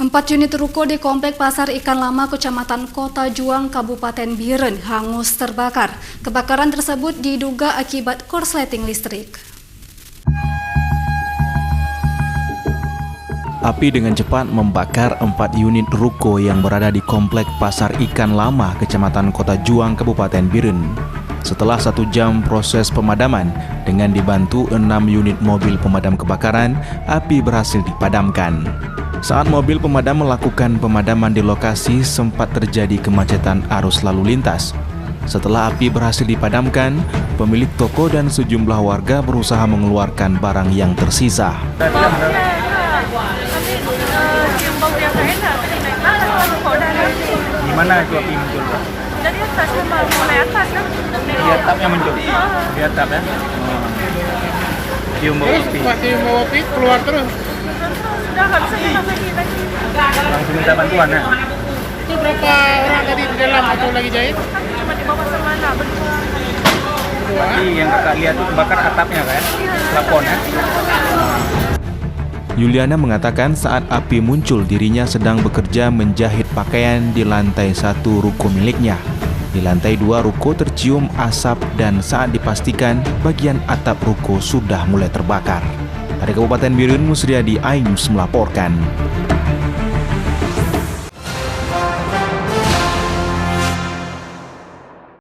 4 unit ruko di Komplek Pasar Ikan Lama, Kecamatan Kota Juang, Kabupaten Biren, hangus terbakar. Kebakaran tersebut diduga akibat korsleting listrik. Api dengan cepat membakar 4 unit ruko yang berada di Komplek Pasar Ikan Lama, Kecamatan Kota Juang, Kabupaten Biren. Setelah 1 jam proses pemadaman, dengan dibantu 6 unit mobil pemadam kebakaran, api berhasil dipadamkan. Saat mobil pemadam melakukan pemadaman di lokasi, sempat terjadi kemacetan arus lalu lintas. Setelah api berhasil dipadamkan, pemilik toko dan sejumlah warga berusaha mengeluarkan barang yang tersisa. Gimana itu api muncul? Dari atasnya mulai atas kan? Di atapnya muncul? Di atap ya? Cium bau api? Cium bau api keluar terus? Sudah nggak bisa kita lagi. Langsung minta bantuan ya? Itu berapa orang tadi di dalam atau lagi jahit? Cuma di bawah sana berdua. Tapi yang kakak lihat itu bakar atapnya kan? Plafon ya? Yuliana mengatakan saat api muncul dirinya sedang bekerja menjahit pakaian di lantai 1 ruko miliknya. Di lantai 2 ruko tercium asap dan saat dipastikan bagian atap ruko sudah mulai terbakar. Dari Kabupaten Biren, Musriadi Aims melaporkan.